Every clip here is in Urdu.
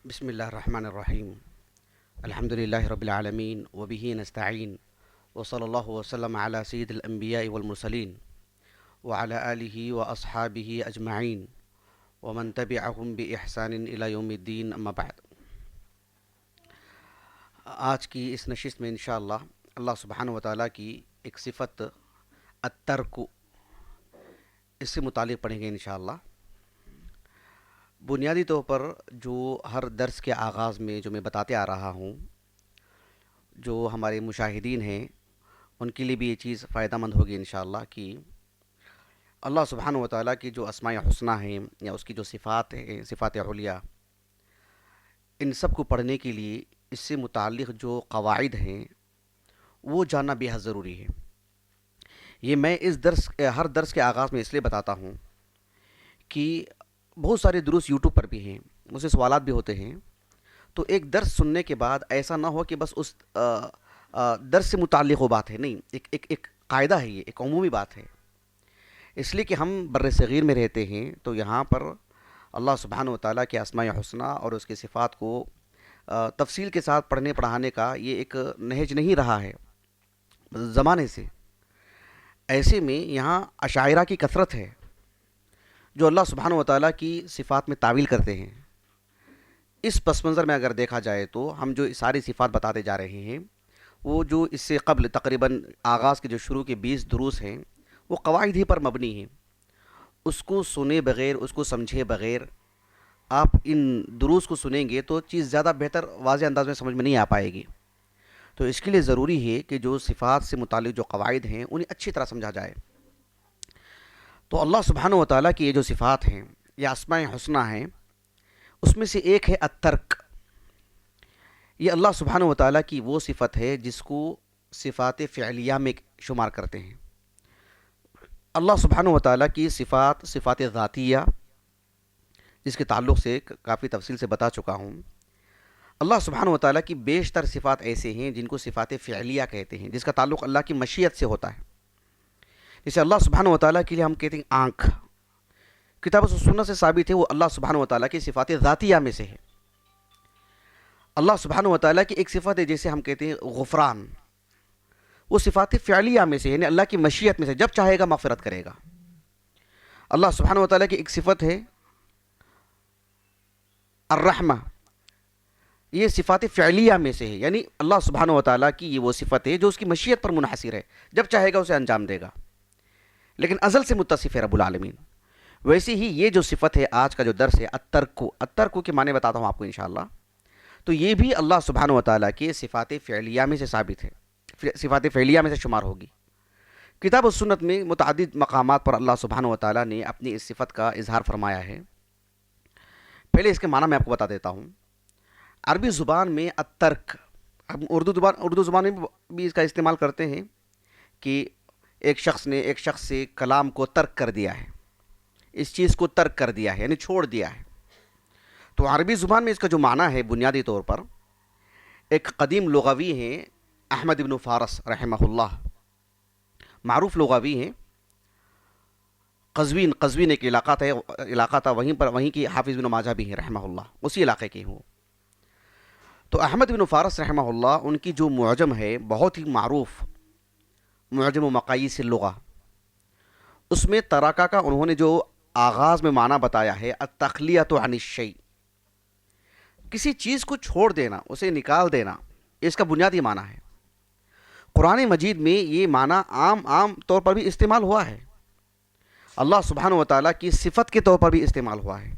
بسم الله الرحمن الرحيم. الحمد لله رب العالمين وبه نستعين، وصلى الله وسلم على سيد الأنبياء والمرسلين وعلى آله وأصحابه أجمعين ومن تبعهم بإحسان إلى يوم الدين، أما بعد. آج کی اس نشست میں انشاءاللہ اللہ سبحانہ وتعالیٰ کی ایک صفت الترک، اس سے متعلق پڑھیں گے انشاءاللہ. بنیادی طور پر جو ہر درس کے آغاز میں جو میں بتاتے آ رہا ہوں، جو ہمارے مشاہدین ہیں ان کے لیے بھی یہ چیز فائدہ مند ہوگی انشاءاللہ کہ اللہ سبحانہ وتعالیٰ کی جو اسماء حسنہ ہیں یا اس کی جو صفات ہیں، صفات علیہ، ان سب کو پڑھنے کے لیے اس سے متعلق جو قواعد ہیں وہ جاننا بے حد ضروری ہے. یہ میں ہر درس کے آغاز میں اس لیے بتاتا ہوں کہ بہت سارے دروس یوٹیوب پر بھی ہیں، مجھ سے سوالات بھی ہوتے ہیں. تو ایک درس سننے کے بعد ایسا نہ ہو کہ بس اس درس سے متعلق وہ بات ہے، نہیں، ایک قاعدہ ہے، یہ ایک عمومی بات ہے. اس لیے کہ ہم بر صغیر میں رہتے ہیں تو یہاں پر اللہ سبحانہ وتعالیٰ کے اسماء حسنہ اور اس کے صفات کو تفصیل کے ساتھ پڑھنے پڑھانے کا یہ ایک نہج نہیں رہا ہے زمانے سے. ایسے میں یہاں اشاعرہ کی کثرت ہے جو اللہ سبحانہ وتعالیٰ کی صفات میں تعویل کرتے ہیں. اس پس منظر میں اگر دیکھا جائے تو ہم جو ساری صفات بتاتے جا رہے ہیں وہ جو اس سے قبل تقریباً آغاز کے جو شروع کے 20 دروس ہیں وہ قواعد ہی پر مبنی ہیں. اس کو سنے بغیر، اس کو سمجھے بغیر آپ ان دروس کو سنیں گے تو چیز زیادہ بہتر واضح انداز میں سمجھ میں نہیں آ پائے گی. تو اس کے لیے ضروری ہے کہ جو صفات سے متعلق جو قواعد ہیں انہیں اچھی طرح سمجھا جائے. تو اللہ سبحانہ وتعالیٰ کی یہ جو صفات ہیں یا اسماء حسنہ ہیں اس میں سے ایک ہے الترک. یہ اللہ سبحانہ وتعالیٰ کی وہ صفت ہے جس کو صفات فعلیہ میں شمار کرتے ہیں. اللہ سبحانہ وتعالیٰ کی صفات ذاتیہ جس کے تعلق سے کافی تفصیل سے بتا چکا ہوں. اللہ سبحانہ وتعالیٰ کی بیشتر صفات ایسے ہیں جن کو صفات فعلیہ کہتے ہیں، جس کا تعلق اللہ کی مشیت سے ہوتا ہے. جیسے اللہ سبحانہ وتعالیٰ کے لیے ہم کہتے ہیں آنکھ، کتاب و سنت سے ثابت ہے، وہ اللہ سبحانہ وتعالیٰ کی صفات ذاتیہ میں سے ہے. اللہ سبحانہ وتعالیٰ کی ایک صفت ہے جیسے ہم کہتے ہیں غفران، وہ صفات فعلیہ میں سے، یعنی اللہ کی مشیت میں سے، جب چاہے گا مغفرت کرے گا. اللہ سبحانہ وتعالیٰ کی ایک صفت ہے الرحمہ، یہ صفات فعلیہ میں سے ہے، یعنی اللہ سبحانہ وتعالیٰ کی یہ وہ صفت ہے جو اس کی مشیت پر منحصر ہے، جب چاہے گا اسے انجام دے گا، لیکن ازل سے متصف ہے رب العالمین. ویسے ہی یہ جو صفت ہے آج کا جو درس ہے الترک کے معنی بتاتا ہوں آپ کو انشاءاللہ. تو یہ بھی اللہ سبحانہ وتعالیٰ کی صفات فعلیہ میں سے ثابت ہے، صفات فعلیہ میں سے شمار ہوگی. کتاب و سنت میں متعدد مقامات پر اللہ سبحانہ وتعالیٰ نے اپنی اس صفت کا اظہار فرمایا ہے. پہلے اس کے معنی میں آپ کو بتا دیتا ہوں. عربی زبان میں الترک، ہم اردو زبان میں بھی اس کا استعمال کرتے ہیں کہ ایک شخص نے ایک شخص سے کلام کو ترک کر دیا ہے، اس چیز کو ترک کر دیا ہے، یعنی چھوڑ دیا ہے. تو عربی زبان میں اس کا جو معنی ہے بنیادی طور پر، ایک قدیم لغوی ہیں احمد بن فارس رحمہ اللہ، معروف لغوی ہیں. قزوین ایک علاقہ تھا، وہیں کی حافظ بن ماجہ بھی ہیں رحمہ اللہ، اسی علاقے کے ہوں. تو احمد بن فارس رحمہ اللہ، ان کی جو معجم ہے بہت ہی معروف معجم و مقاییس اللغہ، اس میں ترکہ کا انہوں نے جو آغاز میں معنی بتایا ہے التخلیۃ عن الشیء، کسی چیز کو چھوڑ دینا، اسے نکال دینا، اس کا بنیادی معنی ہے. قرآن مجید میں یہ معنی عام طور پر بھی استعمال ہوا ہے، اللہ سبحانہ وتعالیٰ کی صفت کے طور پر بھی استعمال ہوا ہے.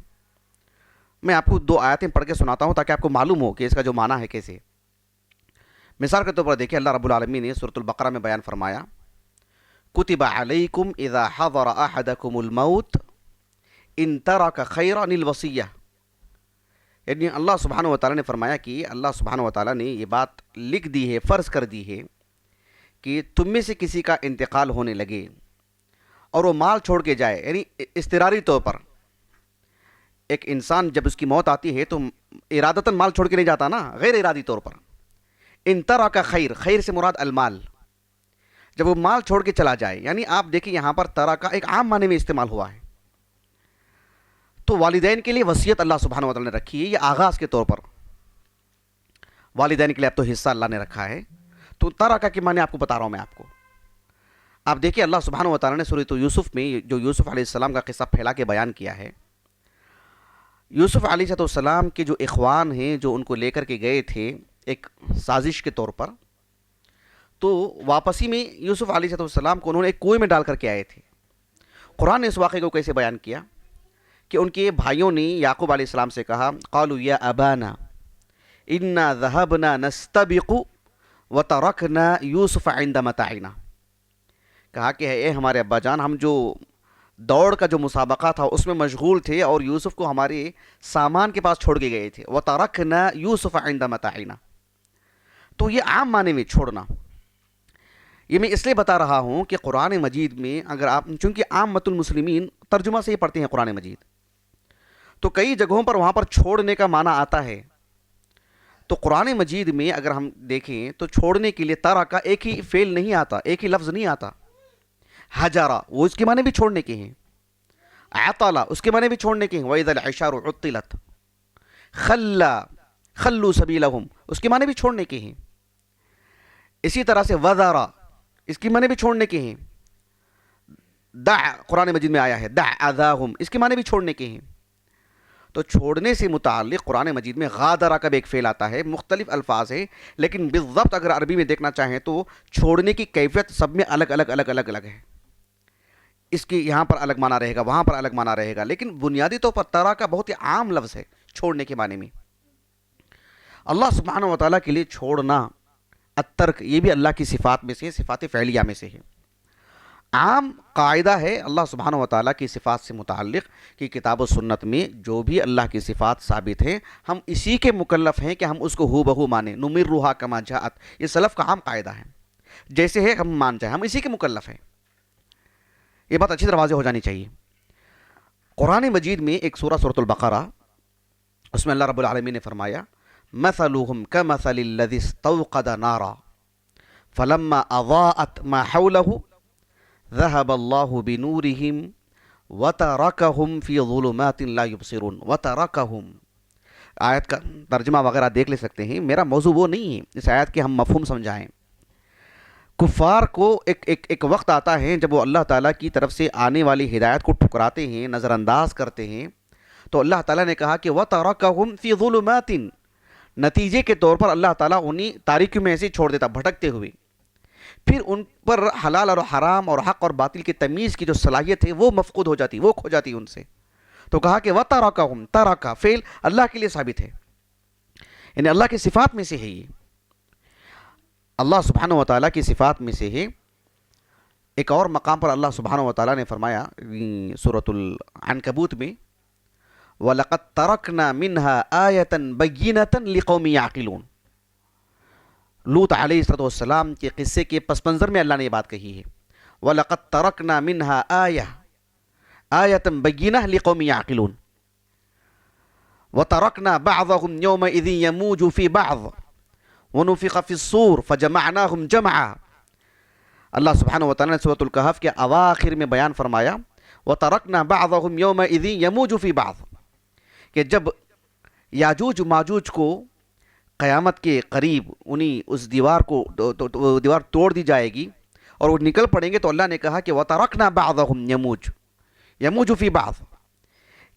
میں آپ کو 2 آیتیں پڑھ کے سناتا ہوں تاکہ آپ کو معلوم ہو کہ اس کا جو معنی ہے کیسے. مثال کے طور پر دیکھیں، اللہ رب العالمین نے سورۃ البقرہ میں بیان فرمایا کتب علیکم اذا حضر احدکم الموت ان ترک خیرا الوصیہ. یعنی اللہ سبحانہ وتعالیٰ نے فرمایا کہ اللہ سبحانہ وتعالیٰ نے یہ بات لکھ دی ہے، فرض کر دی ہے کہ تم میں سے کسی کا انتقال ہونے لگے اور وہ مال چھوڑ کے جائے، یعنی اضطراری طور پر ایک انسان جب اس کی موت آتی ہے تو ارادتاً مال چھوڑ کے نہیں جاتا نا، غیر ارادی طور پر. ان ترک خیر سے مراد المال، جب وہ مال چھوڑ کے چلا جائے، یعنی آپ دیکھیں یہاں پر ترک ایک عام معنی میں استعمال ہوا ہے. تو والدین کے لیے وصیت اللہ سبحانہ و تعالیٰ نے رکھی ہے، یہ آغاز کے طور پر والدین کے لیے اب تو حصہ اللہ نے رکھا ہے۔ تو ترکہ کے معنی آپ کو بتا رہا ہوں میں آپ کو۔ آپ دیکھیں اللہ سبحانہ و تعالیٰ نے سورۃ یوسف میں جو یوسف علیہ السلام کا قصہ پھیلا کے بیان کیا ہے، یوسف علیہ السلام کے جو اخوان ہیں جو ان کو لے کر کے گئے تھے ایک سازش کے طور پر، تو واپسی میں یوسف علیہ السلام کو انہوں نے ایک کنویں میں ڈال کر کے آئے تھے۔ قرآن نے اس واقعے کو کیسے بیان کیا کہ ان کے بھائیوں نے یعقوب علیہ السلام سے کہا قالوا یا ابانا انا ذهبنا نستبق وترکنا یوسف عند متاعنا، کہا کہ اے ہمارے ابا جان، ہم جو دوڑ کا جو مسابقہ تھا اس میں مشغول تھے اور یوسف کو ہمارے سامان کے پاس چھوڑ کے گئے تھے۔ وترکنا یوسف عند متاعنا، تو یہ عام معنی میں چھوڑنا، یہ میں اس لیے بتا رہا ہوں کہ قرآن مجید میں اگر آپ، چونکہ عامۃ المسلمین ترجمہ سے ہی پڑھتے ہیں قرآن مجید، تو کئی جگہوں پر وہاں پر چھوڑنے کا معنی آتا ہے۔ تو قرآن مجید میں اگر ہم دیکھیں تو چھوڑنے کے لیے ترکہ ایک ہی فعل نہیں آتا، ایک ہی لفظ نہیں آتا۔ حجرہ وہ اس کے معنی بھی چھوڑنے کے ہیں، عطلا اس کے معنی بھی چھوڑنے کے ہیں، وَإِذَا الْعِشَارُ عُطِّلَتْ، خلّوا سبیلہم اس کے معنی بھی چھوڑنے کے ہیں۔ اسی طرح سے وَذَرَ اس کے معنی بھی چھوڑنے کے ہیں۔ دع قرآن مجید میں آیا ہے دع اذاہم، اس کے معنی بھی چھوڑنے کے ہیں۔ تو چھوڑنے سے متعلق قرآن مجید میں غادرہ کا بھی ایک فعل آتا ہے، مختلف الفاظ ہے، لیکن بالضبط اگر عربی میں دیکھنا چاہیں تو چھوڑنے کی کیفیت سب میں الگ الگ ہے۔ اس کی یہاں پر الگ معنی رہے گا، وہاں پر الگ معنی رہے گا، لیکن بنیادی طور پر ترکہ بہت ہی عام لفظ ہے چھوڑنے کے معنی میں۔ اللہ سبحانہ و تعالیٰ کے لیے چھوڑنا، الترک، یہ بھی اللہ کی صفات میں سے، صفات فعلیہ میں سے ہے۔ عام قاعدہ ہے اللہ سبحانہ و تعالیٰ کی صفات سے متعلق کہ کتاب و سنت میں جو بھی اللہ کی صفات ثابت ہیں ہم اسی کے مکلف ہیں کہ ہم اس کو ہو بہو مانیں، نمرھا کما جاءت، یہ سلف کا عام قاعدہ ہے، جیسے ہے ہم مان جائیں، ہم اسی کے مکلف ہیں۔ یہ بات اچھی طرح واضح ہو جانی چاہیے۔ قرآن مجید میں ایک سورۃ البقرہ، اس میں اللہ رب العالمین نے فرمایا مثلهم كمثل الذي استوقد نارا فلما اضاءت ما حوله ذهب الله بنورهم وتركهم في ظلمات لا يبصرون۔ وتركهم، آیت کا ترجمہ وغیرہ دیکھ لے سکتے ہیں، میرا موضوع وہ نہیں ہے اس آیت کے ہم مفہوم سمجھائیں۔ کفار کو ایک وقت آتا ہے جب وہ اللہ تعالیٰ کی طرف سے آنے والی ہدایت کو ٹھکراتے ہیں، نظر انداز کرتے ہیں، تو اللہ تعالیٰ نے کہا کہ وَتَرَكَهُمْ فِي ظُلُمَاتٍ، نتیجے کے طور پر اللہ تعالیٰ انہیں تاریکیوں میں ایسے چھوڑ دیتا بھٹکتے ہوئے، پھر ان پر حلال اور حرام اور حق اور باطل کی تمیز کی جو صلاحیت ہے وہ مفقود ہو جاتی، وہ کھو جاتی ان سے۔ تو کہا کہ وَتَرَكَهُمْ، ترکہ فعل اللہ کے لیے ثابت ہے، یعنی اللہ کی صفات میں سے ہے، یہ اللہ سبحانہ و تعالیٰ کی صفات میں سے ہے۔ ایک اور مقام پر اللہ سبحانہ و تعالیٰ نے فرمایا سورۃ العنکبوت میں وَلَقَدْ تَرَكْنَا مِنْهَا آیَةً بَيِّنَةً لِقَوْمٍ يَعْقِلُونَ، لوط علیہ السلام کے قصے کے پس منظر میں اللہ نے یہ بات کہی ہے، وَلَقَدْ تَرَكْنَا مِنْهَا آیَةً بَيِّنَةً لِقَوْمٍ يَعْقِلُونَ وَتَرَكْنَا بَعْضَهُمْ يَوْمَئِذٍ يَمُوجُ فِي بَعْضٍ وَنُفِخَ فِي الصُّورِ فَجَمَعْنَاهُمْ جَمْعًا۔ اللہ سبحانہ و تعالیٰ نے سورۃ الکہف کے اواخر میں بیان فرمایا وَتَرَكْنَا بَعْضَهُمْ يَوْمَئِذٍ يَمُوجُ فِي بَعْضٍ، کہ جب یاجوج ماجوج کو قیامت کے قریب انہیں اس دیوار کو دیوار توڑ دی جائے گی اور وہ نکل پڑیں گے، تو اللہ نے کہا کہ وَتَرَكْنَا بَعْضَهُمْ يَمُوجُ فِي بَعْضٍ،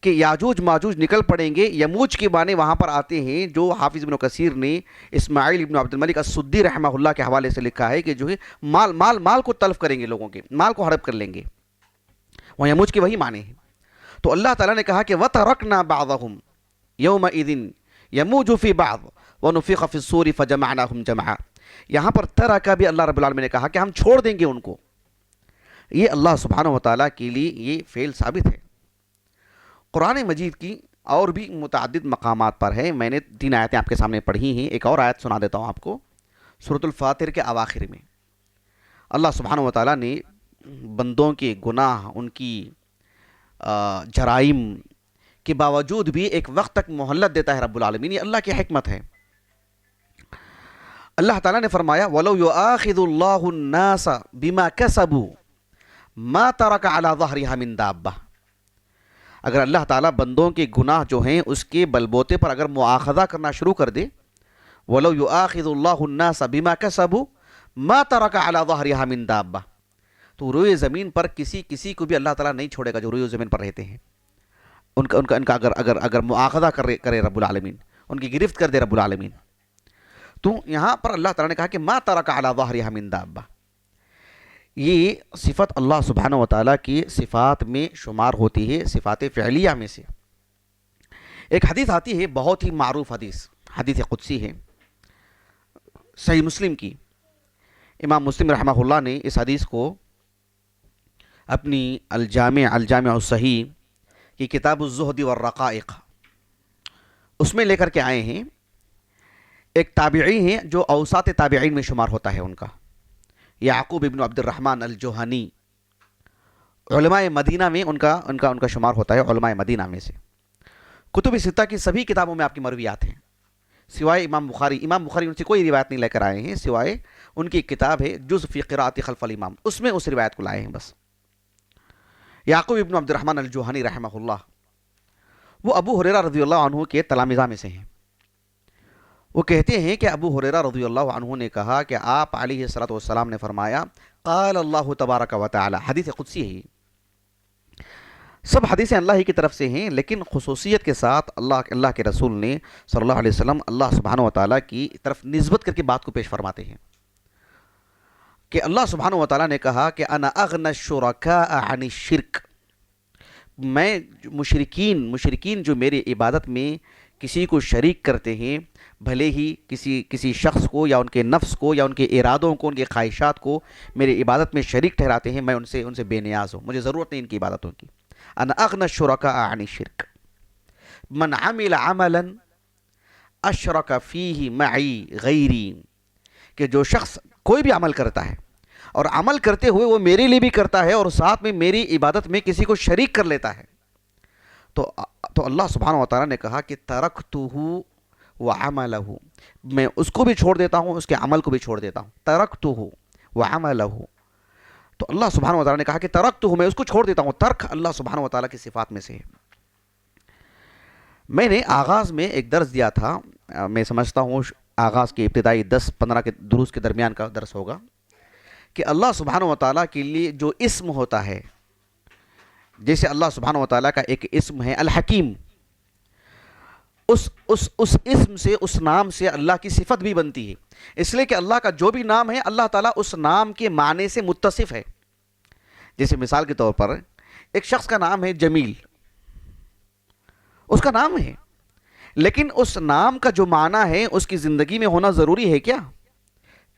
کہ یاجوج ماجوج نکل پڑیں گے۔ یموج کے معنی وہاں پر آتے ہیں جو حافظ ابن کثیر نے اسماعیل ابن عبد الملک السدی رحمہ اللہ کے حوالے سے لکھا ہے کہ جو ہے مال کو تلف کریں گے، لوگوں کے مال کو ہڑپ کر لیں گے، وہ یموج کے وہی معنی ہیں۔ تو اللہ تعالیٰ نے کہا کہ وَتَرَكْنَا بَعْضَهُمْ يَوْمَئِذٍ يَمُوجُ فِي بَعْضٍ وَنُفِخَ فِي الصُّورِ فَجَمَعْنَاهُمْ جَمْعًا۔ یہاں پر ترکہ بھی اللہ رب العالمین نے کہا کہ ہم چھوڑ دیں گے ان کو، یہ اللہ سبحانہ و تعالیٰ کے لیے یہ فعل ثابت ہے۔ قرآن مجید کی اور بھی متعدد مقامات پر ہے، میں نے 3 آیتیں آپ کے سامنے پڑھی ہیں، ایک اور آیت سنا دیتا ہوں آپ کو سورۃ الفاتر کے اواخر میں۔ اللہ سبحانہ و تعالیٰ نے بندوں کے گناہ، ان کی جرائم کے باوجود بھی ایک وقت تک مہلت دیتا ہے رب العالمین، یہ اللہ کی حکمت ہے۔ اللہ تعالیٰ نے فرمایا وَلَوْ يُؤَاخِذُ اللَّهُ النَّاسَ بِمَا كَسَبُوا مَا تَرَكَ عَلَى ظَهْرِهَا مِن دَابَّةٍ، اگر اللہ تعالیٰ بندوں کے گناہ جو ہیں اس کے بلبوتے پر اگر مواخذہ کرنا شروع کر دے، وَلَوْ يُؤَاخِذُ اللَّهُ النَّاسَ بِمَا كَسَبُوا مَا تَرَكَ عَلَى ظَهْرِهَا مِن دَابَّةٍ، تو روئے زمین پر کسی کو بھی اللہ تعالیٰ نہیں چھوڑے گا جو روئے زمین پر رہتے ہیں، ان کا اگر مواخذہ کرے رب العالمین، ان کی گرفت کر دے رب العالمین، تو یہاں پر اللہ تعالیٰ نے کہا کہ ما ترک علی ظہرہا من دابہ، یہ صفت اللہ سبحانہ و تعالیٰ کی صفات میں شمار ہوتی ہے، صفات فعلیہ میں سے۔ ایک حدیث آتی ہے، بہت ہی معروف حدیث قدسی ہے، صحیح مسلم کی۔ امام مسلم رحمہ اللہ نے اس حدیث کو اپنی الجامع الصحیح کی کتاب الزہد والرقائق اس میں لے کر کے آئے ہیں۔ ایک تابعی ہیں جو اوساط تابعین میں شمار ہوتا ہے، ان کا یعقوب ابن عبد الرحمن الجوہنی، علماء مدینہ میں ان کا شمار ہوتا ہے، علماء مدینہ میں سے۔ کتب ستہ کی سبھی کتابوں میں آپ کی مرویات ہیں، سوائے امام بخاری ان سے کوئی روایت نہیں لے کر آئے ہیں، سوائے ان کی کتاب ہے جز فی قراءۃ خلف الامام، اس میں اس روایت کو لائے ہیں بس۔ یعقوب ابن عبد الرحمن الجوہنی رحمہ اللہ، وہ ابو ہریرہ رضی اللہ عنہ کے تلامذہ میں سے ہیں۔ وہ کہتے ہیں کہ ابو ہریرہ رضی اللہ عنہ نے کہا کہ آپ علیہ الصلوۃ والسلام نے فرمایا، قال اللہ تبارک و تعالی، حدیث قدسی ہے، سب حدیثیں اللہ ہی کی طرف سے ہیں، لیکن خصوصیت کے ساتھ اللہ کے رسول نے صلی اللہ علیہ وسلم اللہ سبحانہ و تعالیٰ کی طرف نسبت کر کے بات کو پیش فرماتے ہیں کہ اللہ سبحانہ و تعالیٰ نے کہا کہ انا اغنى الشرکاء عن الشرک، میں مشرکین جو میری عبادت میں کسی کو شریک کرتے ہیں، بھلے ہی کسی شخص کو یا ان کے نفس کو یا ان کے ارادوں کو، ان کے خواہشات کو میری عبادت میں شریک ٹھہراتے ہیں، میں ان سے بے نیاز ہوں، مجھے ضرورت نہیں ان کی عبادتوں کی۔ انا اغنى الشرکاء عن الشرک، من عمل عملا اشرک فیہ معی غیری، کہ جو شخص کوئی بھی عمل کرتا ہے اور عمل کرتے ہوئے وہ میرے لیے بھی کرتا ہے اور ساتھ میں میری عبادت میں کسی کو شریک کر لیتا ہے، تو اللہ سبحانہ و تعالیٰ نے کہا کہ ترکتہ وعملہ، میں اس کو بھی چھوڑ دیتا ہوں، اس کے عمل کو بھی چھوڑ دیتا ہوں، ترکتہ وعملہ، تو اللہ سبحانہ و تعالیٰ نے کہا کہ ترکتہ، میں اس کو چھوڑ دیتا ہوں۔ ترک اللہ سبحانہ و تعالیٰ کی صفات میں سے ہے۔ میں نے آغاز میں ایک درس دیا تھا، میں سمجھتا ہوں آغاز کے ابتدائی 10-15 کے دروس کے درمیان کا درس ہوگا، کہ اللہ سبحانہ و تعالیٰ کے لیے جو اسم ہوتا ہے، جیسے اللہ سبحانہ و تعالیٰ کا ایک اسم ہے الحکیم، اس اسم سے، اس نام سے اللہ کی صفت بھی بنتی ہے، اس لیے کہ اللہ کا جو بھی نام ہے اللہ تعالیٰ اس نام کے معنی سے متصف ہے۔ جیسے مثال کے طور پر ایک شخص کا نام ہے جمیل، اس کا نام ہے، لیکن اس نام کا جو معنی ہے اس کی زندگی میں ہونا ضروری ہے کیا؟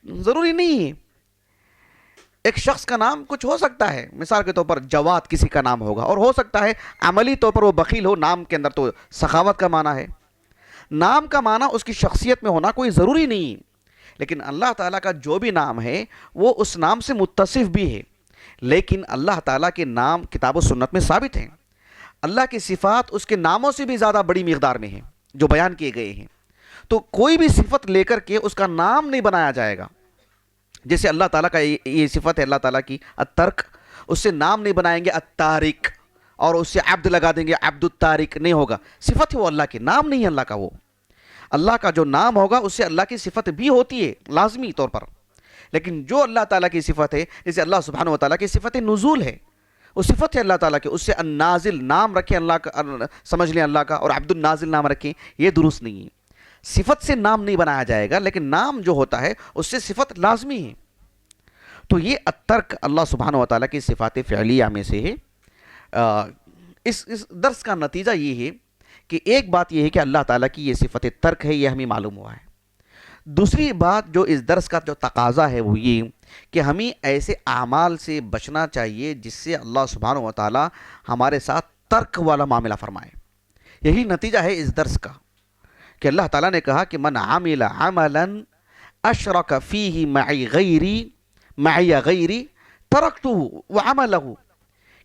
ضروری نہیں ہے۔ ایک شخص کا نام کچھ ہو سکتا ہے، مثال کے طور پر جواد کسی کا نام ہوگا، اور ہو سکتا ہے عملی طور پر وہ بخیل ہو، نام کے اندر تو سخاوت کا معنی ہے۔ نام کا معنی اس کی شخصیت میں ہونا کوئی ضروری نہیں، لیکن اللہ تعالیٰ کا جو بھی نام ہے وہ اس نام سے متصف بھی ہے، لیکن اللہ تعالیٰ کے نام کتاب و سنت میں ثابت ہیں، اللہ کی صفات اس کے ناموں سے بھی زیادہ بڑی مقدار میں ہیں جو بیان کیے گئے ہیں، تو کوئی بھی صفت لے کر کے اس کا نام نہیں بنایا جائے گا۔ جیسے اللہ تعالیٰ کا یہ صفت ہے اللہ تعالیٰ کی الترک، اس سے نام نہیں بنائیں گے التارک اور اس سے عبد لگا دیں گے عبد التارک، نہیں ہوگا، صفت ہے وہ اللہ کی، نام نہیں ہے اللہ کا وہ۔ اللہ کا جو نام ہوگا اس سے اللہ کی صفت بھی ہوتی ہے لازمی طور پر، لیکن جو اللہ تعالیٰ کی صفت ہے، جیسے اللہ سبحانہ و تعالیٰ کی صفت نزول ہے، وہ صفت ہے اللہ تعالیٰ کی، اس سے النازل نام رکھیں اللہ کا، سمجھ لیں اللہ کا، اور عبد النازل نام رکھیں، یہ درست نہیں ہے۔ صفت سے نام نہیں بنایا جائے گا، لیکن نام جو ہوتا ہے اس سے صفت لازمی ہے۔ تو یہ الترک اللہ سبحانہ و تعالیٰ کی صفات فعلیہ میں سے ہے۔ اس درس کا نتیجہ یہ ہے کہ ایک بات یہ ہے کہ اللہ تعالیٰ کی یہ صفت ترک ہے، یہ ہمیں معلوم ہوا ہے۔ دوسری بات جو اس درس کا جو تقاضا ہے وہ یہ کہ ہمیں ایسے اعمال سے بچنا چاہیے جس سے اللہ سبحانہ و تعالیٰ ہمارے ساتھ ترک والا معاملہ فرمائے۔ یہی نتیجہ ہے اس درس کا کہ اللہ تعالیٰ نے کہا کہ من عمل عملا اشرک فیہ معی غیری ترکتہ وعملہ،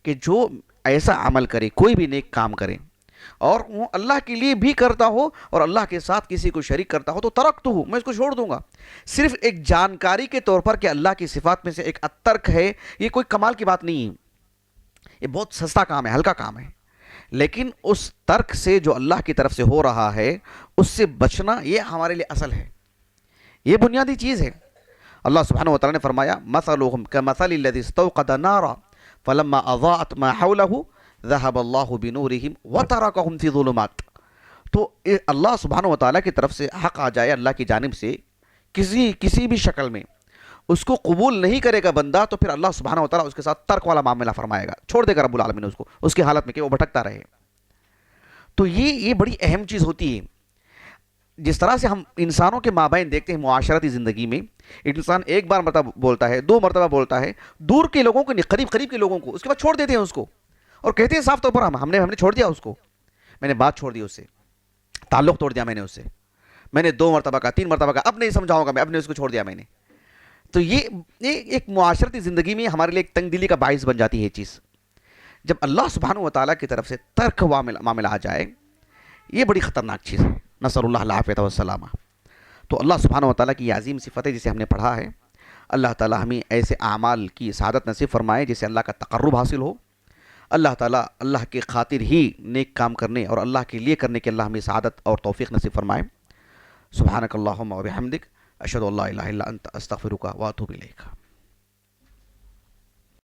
کہ جو ایسا عمل کرے، کوئی بھی نیک کام کرے اور وہ اللہ کے لیے بھی کرتا ہو اور اللہ کے ساتھ کسی کو شریک کرتا ہو، تو ترکتہ، میں اس کو چھوڑ دوں گا۔ صرف ایک جانکاری کے طور پر کہ اللہ کی صفات میں سے ایک الترک ہے، یہ کوئی کمال کی بات نہیں ہے، یہ بہت سستا کام ہے، ہلکا کام ہے، لیکن اس ترک سے جو اللہ کی طرف سے ہو رہا ہے اس سے بچنا یہ ہمارے لیے اصل ہے، یہ بنیادی چیز ہے۔ اللہ سبحانہ و تعالیٰ نے فرمایا مثلهم كمثل الذي استوقد نارا فلما اضاءت ما حوله ذهب الله بنورهم وتركهم في ظلمات۔ تو اللہ سبحانہ و تعالیٰ کی طرف سے حق آ جائے، اللہ کی جانب سے کسی بھی شکل میں اس کو قبول نہیں کرے گا بندہ، تو پھر اللہ سبحانہ و تعالیٰ اس کے ساتھ ترک والا معاملہ فرمائے گا، چھوڑ دے گا رب العالمین اس کو اس کی حالت میں کہ وہ بھٹکتا رہے۔ تو یہ بڑی اہم چیز ہوتی ہے۔ جس طرح سے ہم انسانوں کے مابین دیکھتے ہیں معاشرتی زندگی میں، انسان ایک بار مرتبہ بولتا ہے، دو مرتبہ بولتا ہے، دور کے لوگوں کو، قریب کے لوگوں کو، اس کے بعد چھوڑ دیتے ہیں اس کو، اور کہتے ہیں صاف طور پر ہم نے چھوڑ دیا اس کو، میں نے بات چھوڑ دی اس سے، تعلق توڑ دیا میں نے اس سے، میں نے 2 مرتبہ کا 3 مرتبہ کا، اب نہیں سمجھاؤں گا میں، اب نے اس کو چھوڑ دیا میں نے۔ تو یہ ایک معاشرتی زندگی میں ہمارے لیے ایک تنگ دلی کا باعث بن جاتی ہے یہ چیز۔ جب اللہ سبحانہ و تعالیٰ کی طرف سے ترک معاملہ آ جائے، یہ بڑی خطرناک چیز ہے، نسأل اللہ العافیۃ والسلامہ۔ تو اللہ سبحانہ و تعالیٰ کی یہ عظیم صفت ہے جسے ہم نے پڑھا ہے۔ اللہ تعالیٰ ہمیں ایسے اعمال کی سعادت نصیب فرمائے جس سے اللہ کا تقرب حاصل ہو۔ اللہ تعالیٰ اللہ کے خاطر ہی نیک کام کرنے اور اللہ کے لیے کرنے کے اللہ ہمیں سعادت اور توفیق نصیب فرمائے۔ سبحانک اللہم و بحمدک، اشہد ان لا الہ الا انت، استغفرک و اتوب الیک۔